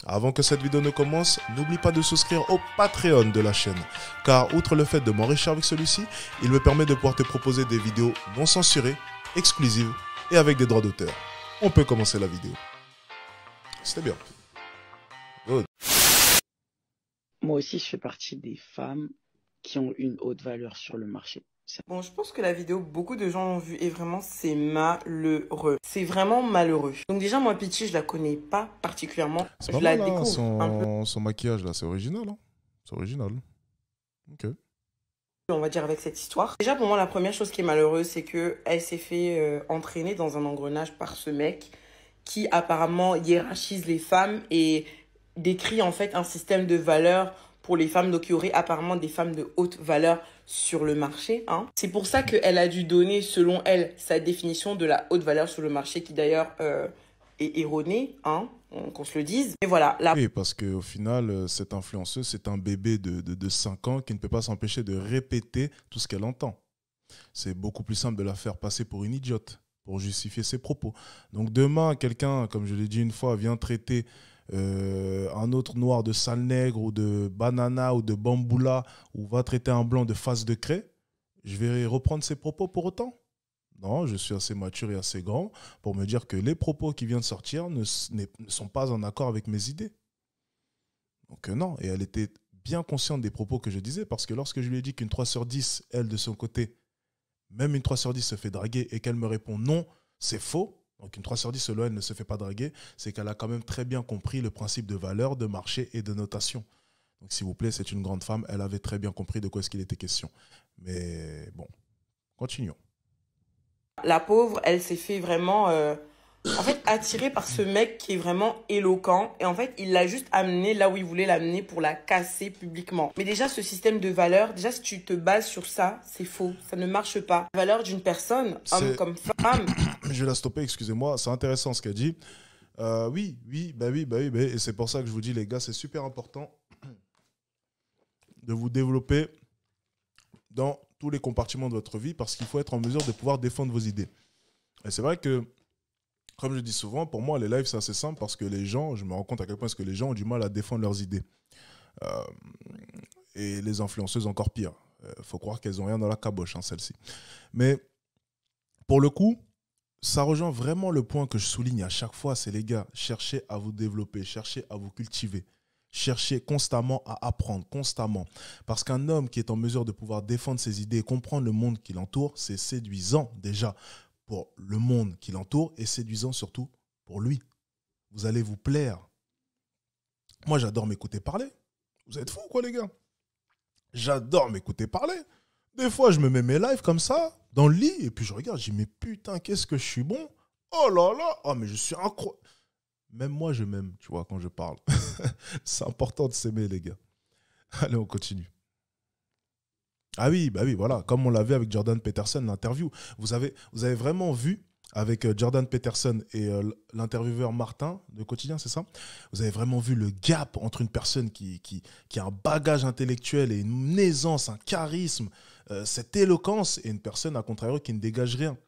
Avant que cette vidéo ne commence, n'oublie pas de souscrire au Patreon de la chaîne, car outre le fait de m'enrichir avec celui-ci, il me permet de pouvoir te proposer des vidéos non censurées, exclusives et avec des droits d'auteur. On peut commencer la vidéo. C'était bien. Good. Moi aussi, je fais partie des femmes qui ont une haute valeur sur le marché. Bon, je pense que la vidéo, beaucoup de gens l'ont vue et vraiment, c'est malheureux. C'est vraiment malheureux. Donc déjà, moi, Pitty, je la connais pas particulièrement. C'est Je pas la mal, hein, découvre un peu, son maquillage là, c'est original. Hein. C'est original. Ok. on va dire, avec cette histoire. Déjà, pour moi, la première chose qui est malheureuse, c'est que elle s'est fait entraîner dans un engrenage par ce mec qui apparemment hiérarchise les femmes et décrit en fait un système de valeurs pour les femmes. Donc, il y aurait apparemment des femmes de haute valeur sur le marché. Hein. C'est pour ça qu'elle a dû donner, selon elle, sa définition de la haute valeur sur le marché, qui d'ailleurs est erronée, hein, qu'on se le dise. Et voilà, la Oui, parce qu'au final, cette influenceuse, c'est un bébé de 5 ans qui ne peut pas s'empêcher de répéter tout ce qu'elle entend. C'est beaucoup plus simple de la faire passer pour une idiote, pour justifier ses propos. Donc demain, quelqu'un, comme je l'ai dit une fois, vient traiter un autre noir de sale nègre ou de banana ou de bamboula ou va traiter un blanc de face de craie, je vais reprendre ses propos pour autant? Non, je suis assez mature et assez grand pour me dire que les propos qui viennent de sortir ne sont pas en accord avec mes idées. Donc non, et elle était bien consciente des propos que je disais, parce que lorsque je lui ai dit qu'une 3 sur 10, elle de son côté, même une 3 sur 10 se fait draguer et qu'elle me répond non, c'est faux. Donc une 3 sur 10, selon elle, ne se fait pas draguer. C'est qu'elle a quand même très bien compris le principe de valeur, de marché et de notation. Donc s'il vous plaît, c'est une grande femme. Elle avait très bien compris de quoi est-ce qu'il était question. Mais bon, continuons. la pauvre, elle s'est fait vraiment en fait attirée par ce mec qui est vraiment éloquent. Et en fait, il l'a juste amenée là où il voulait l'amener pour la casser publiquement. Mais déjà, ce système de valeurs, déjà, si tu te bases sur ça, c'est faux. Ça ne marche pas. La valeur d'une personne, homme comme femme. Je vais la stopper, excusez-moi. C'est intéressant ce qu'elle dit. Oui, oui. Et c'est pour ça que je vous dis, les gars, c'est super important de vous développer dans tous les compartiments de votre vie, parce qu'il faut être en mesure de pouvoir défendre vos idées. Et c'est vrai que, comme je dis souvent, pour moi, les lives, c'est assez simple, parce que les gens, je me rends compte à quel point est-ce que les gens ont du mal à défendre leurs idées. Et les influenceuses encore pire. Faut croire qu'elles n'ont rien dans la caboche, hein, celles-ci. Mais pour le coup, ça rejoint vraiment le point que je souligne à chaque fois, c'est les gars, cherchez à vous développer, cherchez à vous cultiver. Cherchez constamment à apprendre, constamment. Parce qu'un homme qui est en mesure de pouvoir défendre ses idées et comprendre le monde qui l'entoure, c'est séduisant déjà pour le monde qui l'entoure et séduisant surtout pour lui. Vous allez vous plaire. Moi, j'adore m'écouter parler. Vous êtes fous, quoi, les gars? J'adore m'écouter parler. Des fois, je me mets mes lives comme ça, dans le lit, et puis je regarde, je dis, mais putain, qu'est-ce que je suis bon. Oh là là, oh, mais je suis incroyable. Même moi, je m'aime, tu vois, quand je parle. C'est important de s'aimer, les gars. Allez, on continue. Ah oui, bah oui, voilà. Comme on l'a vu avec Jordan Peterson, l'interview. Vous avez vraiment vu, avec Jordan Peterson et l'intervieweur Martin de Quotidien, c'est ça? Vous avez vraiment vu le gap entre une personne qui a un bagage intellectuel et une aisance, un charisme, cette éloquence, et une personne, à contrario, qui ne dégage rien.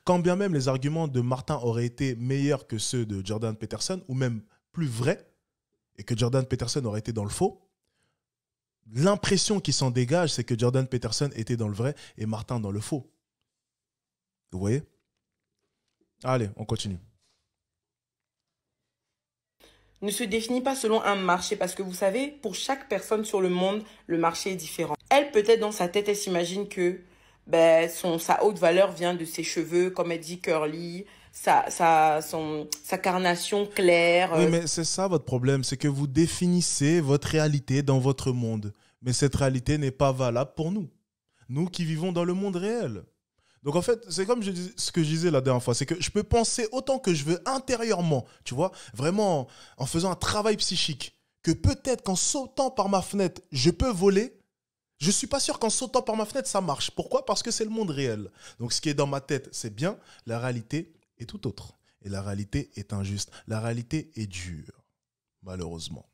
Quand bien même les arguments de Martin auraient été meilleurs que ceux de Jordan Peterson, ou même plus vrais, et que Jordan Peterson aurait été dans le faux, l'impression qui s'en dégage, c'est que Jordan Peterson était dans le vrai et Martin dans le faux. Vous voyez? Allez, on continue. Ne se définit pas selon un marché, parce que vous savez, pour chaque personne sur le monde, le marché est différent. Elle, peut-être dans sa tête, elle s'imagine que ben, sa haute valeur vient de ses cheveux, comme elle dit, curly, sa carnation claire. Oui, mais c'est ça votre problème, c'est que vous définissez votre réalité dans votre monde. Mais cette réalité n'est pas valable pour nous. Nous qui vivons dans le monde réel. Donc en fait, c'est comme ce que je disais la dernière fois, c'est que je peux penser autant que je veux intérieurement, tu vois, vraiment en faisant un travail psychique, que peut-être qu'en sautant par ma fenêtre, je peux voler. Je ne suis pas sûr qu'en sautant par ma fenêtre, ça marche. Pourquoi? Parce que c'est le monde réel. Donc ce qui est dans ma tête, c'est bien. La réalité est tout autre. Et la réalité est injuste. La réalité est dure, malheureusement.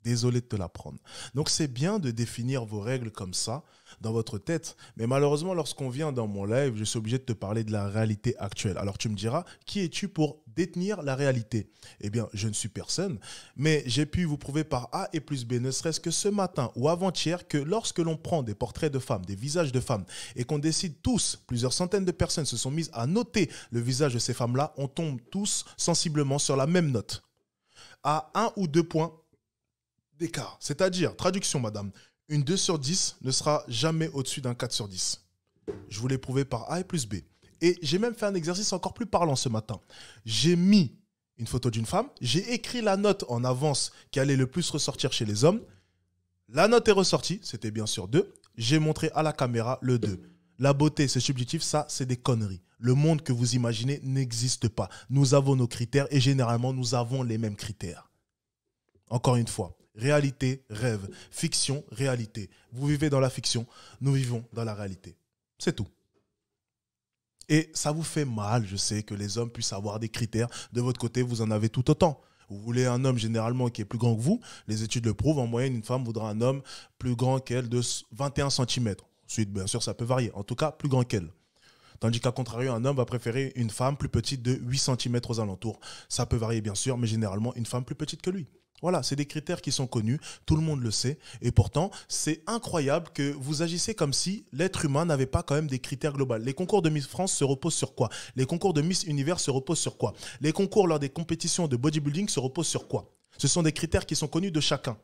Désolé de te l'apprendre. Donc, c'est bien de définir vos règles comme ça dans votre tête. Mais malheureusement, lorsqu'on vient dans mon live, je suis obligé de te parler de la réalité actuelle. Alors, tu me diras, qui es-tu pour détenir la réalité? Eh bien, je ne suis personne. Mais j'ai pu vous prouver par A et plus B, ne serait-ce que ce matin ou avant-hier, que lorsque l'on prend des portraits de femmes, des visages de femmes, et qu'on décide tous, plusieurs centaines de personnes se sont mises à noter le visage de ces femmes-là, on tombe tous sensiblement sur la même note. À 1 ou 2 points d'écart. C'est-à-dire, traduction madame, une 2 sur 10 ne sera jamais au-dessus d'un 4 sur 10. Je vous l'ai prouvé par A et plus B. Et j'ai même fait un exercice encore plus parlant ce matin. J'ai mis une photo d'une femme, j'ai écrit la note en avance qui allait le plus ressortir chez les hommes. La note est ressortie, c'était bien sûr 2. J'ai montré à la caméra le 2. La beauté, c'est subjectif, ça, c'est des conneries. Le monde que vous imaginez n'existe pas. Nous avons nos critères et généralement, nous avons les mêmes critères. Encore une fois, réalité, rêve, fiction, réalité. Vous vivez dans la fiction, nous vivons dans la réalité. C'est tout. Et ça vous fait mal, je sais, que les hommes puissent avoir des critères. De votre côté, vous en avez tout autant. Vous voulez un homme généralement qui est plus grand que vous. Les études le prouvent. En moyenne, une femme voudra un homme plus grand qu'elle de 21 cm. Ensuite, bien sûr, ça peut varier. En tout cas, plus grand qu'elle. Tandis qu'à contrario, un homme va préférer une femme plus petite de 8 cm aux alentours. Ça peut varier, bien sûr, mais généralement, une femme plus petite que lui. Voilà, c'est des critères qui sont connus, tout le monde le sait. Et pourtant, c'est incroyable que vous agissez comme si l'être humain n'avait pas quand même des critères globaux. Les concours de Miss France se reposent sur quoi? Les concours de Miss Univers se reposent sur quoi? Les concours lors des compétitions de bodybuilding se reposent sur quoi? Ce sont des critères qui sont connus de chacun.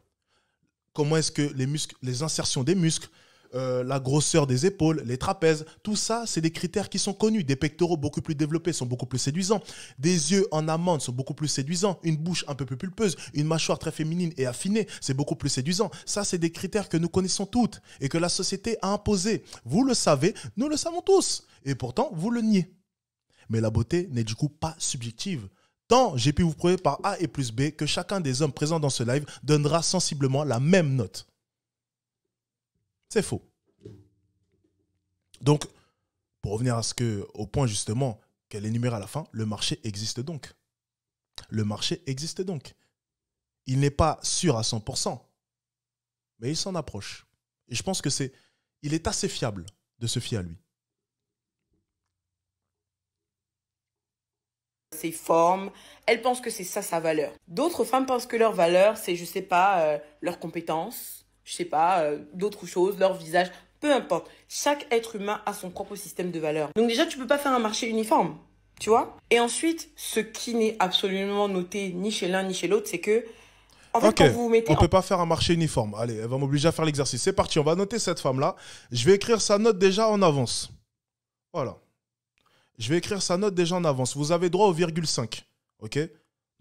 Comment est-ce que les muscles, les insertions des muscles, la grosseur des épaules, les trapèzes, tout ça, c'est des critères qui sont connus. Des pectoraux beaucoup plus développés sont beaucoup plus séduisants. Des yeux en amande sont beaucoup plus séduisants. Une bouche un peu plus pulpeuse, une mâchoire très féminine et affinée, c'est beaucoup plus séduisant. Ça, c'est des critères que nous connaissons toutes et que la société a imposés. Vous le savez, nous le savons tous. Et pourtant, vous le niez. Mais la beauté n'est du coup pas subjective. Tant j'ai pu vous prouver par A et plus B que chacun des hommes présents dans ce live donnera sensiblement la même note. C'est faux. Donc, pour revenir au point justement qu'elle énumère à la fin, le marché existe donc. Le marché existe donc. Il n'est pas sûr à 100%, mais il s'en approche. Et je pense que il est assez fiable de se fier à lui. Ses formes, elles pensent que c'est ça sa valeur. D'autres femmes pensent que leur valeur, c'est, je sais pas, leurs compétences, je sais pas, d'autres choses, leur visage, peu importe. Chaque être humain a son propre système de valeurs. Donc déjà, tu peux pas faire un marché uniforme, tu vois. Et ensuite, ce qui n'est absolument noté ni chez l'un ni chez l'autre, c'est que, en fait, quand vous vous mettez... On peut pas faire un marché uniforme. Allez, elle va m'obliger à faire l'exercice. C'est parti, on va noter cette femme-là. Je vais écrire sa note déjà en avance. Voilà. Je vais écrire sa note déjà en avance. Vous avez droit au virgule 5. OK?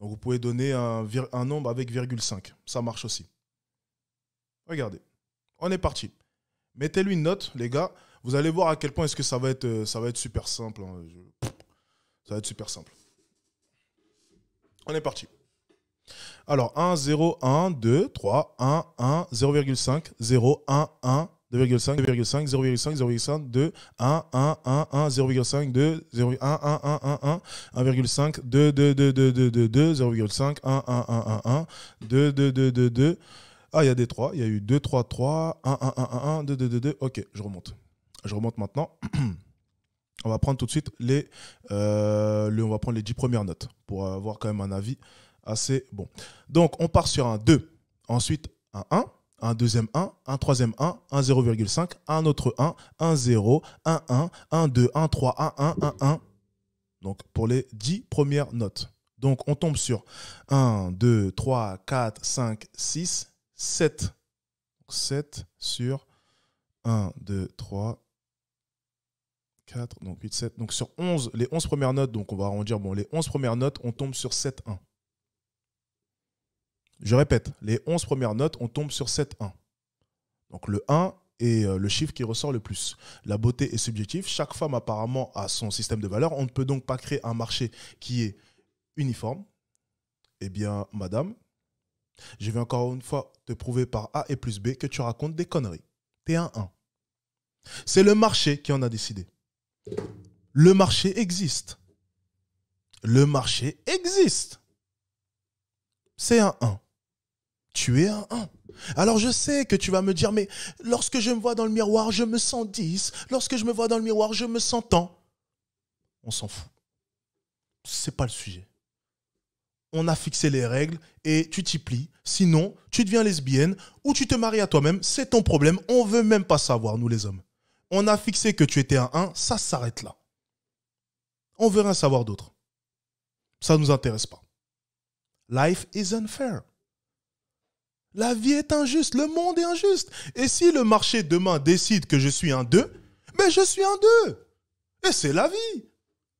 Donc, vous pouvez donner un nombre avec virgule 5. Ça marche aussi. Regardez. On est parti. Mettez-lui une note, les gars. Vous allez voir à quel point est-ce que ça va être super simple. Hein. Ça va être super simple. On est parti. Alors, 1, 0, 1, 2, 3, 1, 1, 0,5, 0, 1, 1, 2,5, 2,5, 0,5, 0,5, 2, 1, 1, 1, 1, 0,5, 2, 0, 1, 1, 1, 1, 1, 1,5, 2, 2, 2, 2, 2, 2, 2, 0,5, 1, 1, 1, 1, 1, 2, 2, 2, 2, 2. Ah, il y a des 3. Il y a eu 2, 3, 3, 1, 1, 1, 1, 1, 2, 2, 2, 2. Ok, je remonte. Je remonte maintenant. On va prendre tout de suite on va prendre les 10 premières notes pour avoir quand même un avis assez bon. Donc, on part sur un 2. Ensuite, un 1. Un deuxième 1, un troisième 1, un 0,5, un autre 1, un 0, un 1, un 2, un 3, un 1, un 1. Donc, pour les 10 premières notes. Donc, on tombe sur 1, 2, 3, 4, 5, 6, 7. 7 sur 1, 2, 3, 4, donc 8, 7. Donc, sur 11, les 11 premières notes, donc on va arrondir, bon, les 11 premières notes, on tombe sur 7, 1. Je répète, les 11 premières notes, on tombe sur 7, 1. Donc le 1 est le chiffre qui ressort le plus. La beauté est subjective. Chaque femme apparemment a son système de valeurs. On ne peut donc pas créer un marché qui est uniforme. Eh bien, madame, je vais encore une fois te prouver par A et plus B que tu racontes des conneries. T'es un 1. C'est le marché qui en a décidé. Le marché existe. Le marché existe. C'est un 1. Tu es un 1. Alors je sais que tu vas me dire, mais lorsque je me vois dans le miroir, je me sens 10. Lorsque je me vois dans le miroir, je me sens tant. On s'en fout. C'est pas le sujet. On a fixé les règles et tu t'y plies. Sinon, tu deviens lesbienne ou tu te maries à toi-même. C'est ton problème. On veut même pas savoir, nous les hommes. On a fixé que tu étais un 1. Ça s'arrête là. On veut rien savoir d'autre. Ça ne nous intéresse pas. Life is unfair. La vie est injuste, le monde est injuste. Et si le marché demain décide que je suis un 2, ben je suis un 2. Et c'est la vie.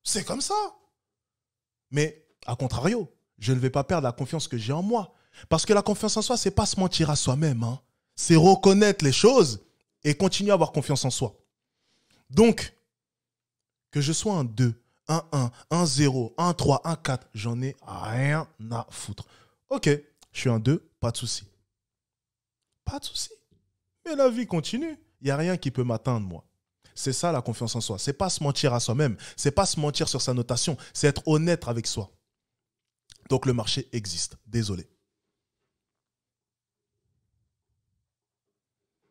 C'est comme ça. Mais, à contrario, je ne vais pas perdre la confiance que j'ai en moi. Parce que la confiance en soi, c'est pas se mentir à soi-même. Hein. C'est reconnaître les choses et continuer à avoir confiance en soi. Donc, que je sois un 2, un 1, un 0, un 3, un 4, j'en ai rien à foutre. Ok, je suis un 2, pas de souci. Pas de souci. Mais la vie continue. Il n'y a rien qui peut m'atteindre, moi. C'est ça la confiance en soi. C'est pas se mentir à soi-même. C'est pas se mentir sur sa notation. C'est être honnête avec soi. Donc le marché existe. Désolé.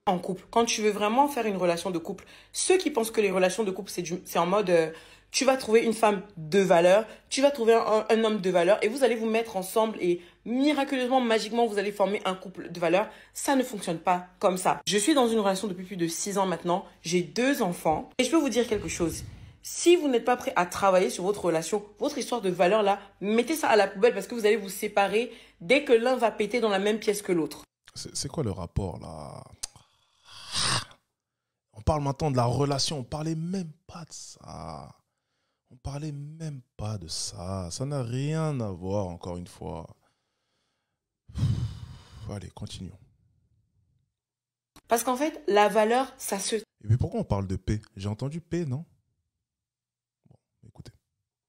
En couple, quand tu veux vraiment faire une relation de couple, ceux qui pensent que les relations de couple, c'est en mode tu vas trouver une femme de valeur, tu vas trouver un homme de valeur et vous allez vous mettre ensemble et miraculeusement, magiquement, vous allez former un couple de valeur. Ça ne fonctionne pas comme ça. Je suis dans une relation depuis plus de 6 ans maintenant. J'ai 2 enfants et je peux vous dire quelque chose. Si vous n'êtes pas prêt à travailler sur votre relation, votre histoire de valeur là, mettez ça à la poubelle parce que vous allez vous séparer dès que l'un va péter dans la même pièce que l'autre. C'est quoi le rapport là? On parle maintenant de la relation. On parlait même pas de ça. On parlait même pas de ça. Ça n'a rien à voir, encore une fois. Allez, continuons. Parce qu'en fait, la valeur, ça se Et puis pourquoi on parle de paix? J'ai entendu paix, non? Bon, écoutez.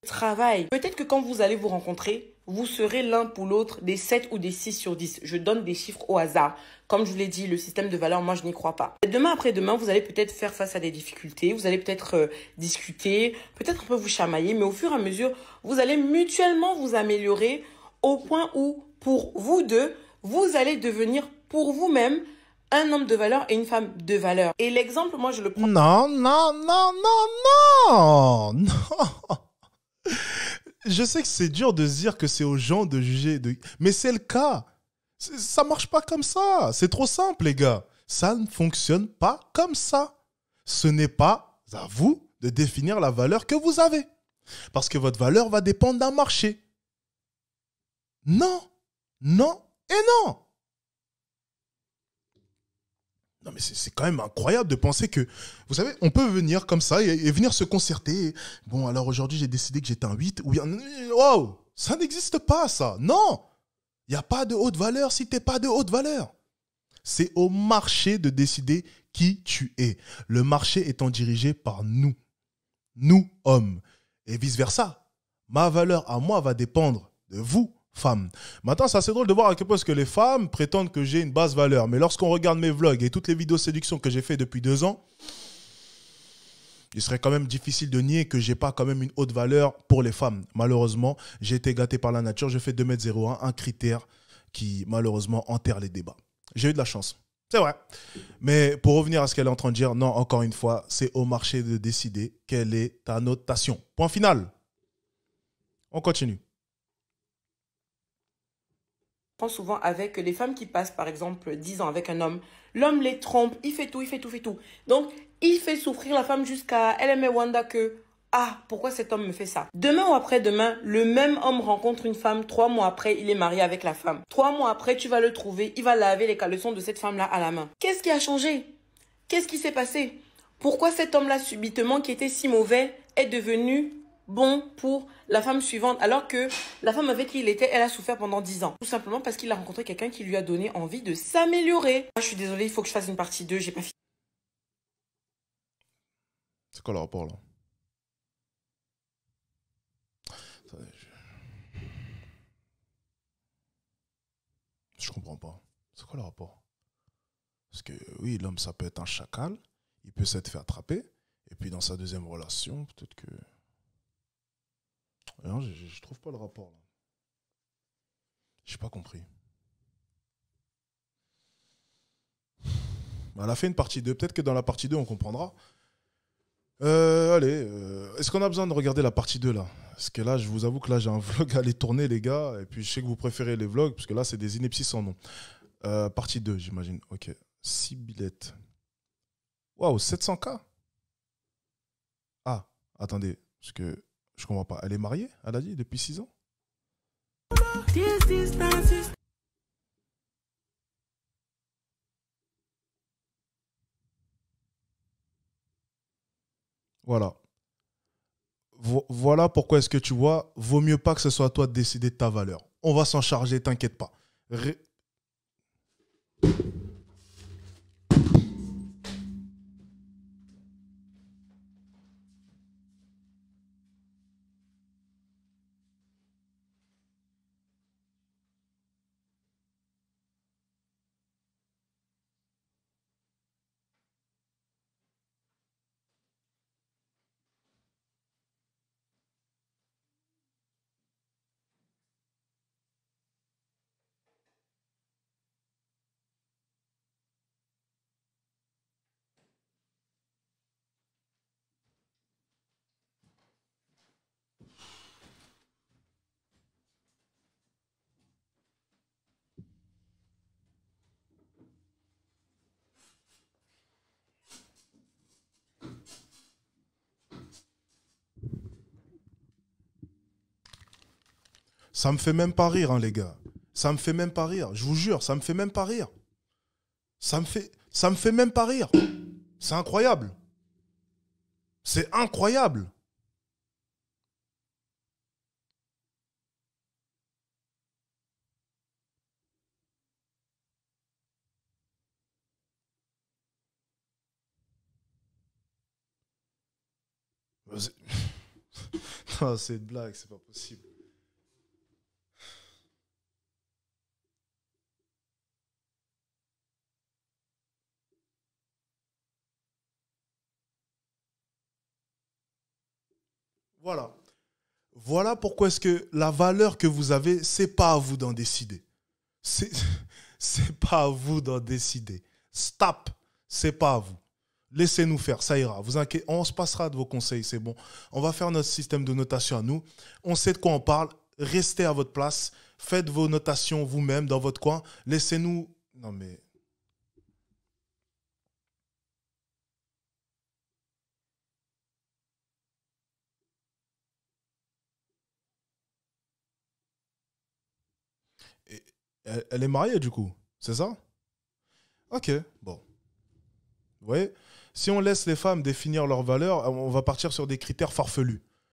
travaille. Peut-être que quand vous allez vous rencontrer, vous serez l'un pour l'autre des 7 ou des 6 sur 10. Je donne des chiffres au hasard. Comme je vous l'ai dit, le système de valeur, moi, je n'y crois pas. Demain après-demain, vous allez peut-être faire face à des difficultés. Vous allez peut-être discuter, peut-être un peu vous chamailler. Mais au fur et à mesure, vous allez mutuellement vous améliorer au point où, pour vous deux, vous allez devenir pour vous-même un homme de valeur et une femme de valeur. Et l'exemple, moi, je le prends. Non, non, non, non, non, non. Je sais que c'est dur de se dire que c'est aux gens de juger, mais c'est le cas. Ça marche pas comme ça. C'est trop simple, les gars. Ça ne fonctionne pas comme ça. Ce n'est pas à vous de définir la valeur que vous avez. Parce que votre valeur va dépendre d'un marché. Non, non et non. Non, mais c'est quand même incroyable de penser que, vous savez, on peut venir comme ça et venir se concerter. Bon, alors aujourd'hui, j'ai décidé que j'étais un 8 ou bien... Wow, ça n'existe pas, ça. Non, il n'y a pas de haute valeur si tu n'es pas de haute valeur. C'est au marché de décider qui tu es. Le marché étant dirigé par nous. Nous, hommes. Et vice-versa. Ma valeur à moi va dépendre de vous, femmes. Maintenant, c'est assez drôle de voir à quel point que les femmes prétendent que j'ai une basse valeur. Mais lorsqu'on regarde mes vlogs et toutes les vidéos séduction que j'ai fait depuis 2 ans, il serait quand même difficile de nier que j'ai pas quand même une haute valeur pour les femmes. Malheureusement, j'ai été gâté par la nature. Je fais 2,01 m, un critère qui, malheureusement, enterre les débats. J'ai eu de la chance. C'est vrai. Mais pour revenir à ce qu'elle est en train de dire, non, encore une fois, c'est au marché de décider quelle est ta notation. Point final. On continue. Souvent avec les femmes qui passent par exemple 10 ans avec un homme. L'homme les trompe, il fait tout, il fait tout, il fait tout. Donc, il fait souffrir la femme jusqu'à elle aimait Wanda que ah, pourquoi cet homme me fait ça? Demain ou après-demain, le même homme rencontre une femme. 3 mois après, il est marié avec la femme. 3 mois après, tu vas le trouver. Il va laver les caleçons de cette femme-là à la main. Qu'est-ce qui a changé? Qu'est-ce qui s'est passé? Pourquoi cet homme-là, subitement, qui était si mauvais, est devenu bon pour la femme suivante, alors que la femme avec qui il était, elle a souffert pendant 10 ans. Tout simplement parce qu'il a rencontré quelqu'un qui lui a donné envie de s'améliorer. Je suis désolée, il faut que je fasse une partie 2, j'ai pas fini. C'est quoi le rapport là? Je comprends pas. C'est quoi le rapport? Parce que oui, l'homme, ça peut être un chacal, il peut s'être fait attraper, et puis dans sa deuxième relation, peut-être que... Non, je trouve pas le rapport là. J'ai pas compris. Elle a fait une partie 2. Peut-être que dans la partie 2, on comprendra. Allez, est-ce qu'on a besoin de regarder la partie 2 là? Parce que là, je vous avoue que là, j'ai un vlog à aller tourner, les gars. Et puis, je sais que vous préférez les vlogs, parce que là, c'est des inepties sans nom. Partie 2, j'imagine. Ok. 6 billettes. Waouh, 700K? Ah, attendez, parce que je comprends pas. Elle est mariée, elle a dit, depuis 6 ans? Voilà. Voilà pourquoi est-ce que tu vois, vaut mieux pas que ce soit à toi de décider de ta valeur. On va s'en charger, t'inquiète pas. Ça me fait même pas rire, hein, les gars. Ça me fait même pas rire. Je vous jure, ça me fait même pas rire. Ça me fait même pas rire. C'est incroyable. C'est incroyable. Non, c'est une blague, c'est pas possible. Voilà. Voilà pourquoi est-ce que la valeur que vous avez, c'est pas à vous d'en décider. C'est c'est pas à vous d'en décider. Stop. C'est pas à vous. Laissez-nous faire, ça ira. Vous inquiétez, on se passera de vos conseils, c'est bon. On va faire notre système de notation à nous. On sait de quoi on parle. Restez à votre place. Faites vos notations vous-même dans votre coin. Laissez-nous... Non mais... Elle est mariée du coup, c'est ça? Ok, bon. Vous voyez, si on laisse les femmes définir leurs valeurs, on va partir sur des critères farfelus.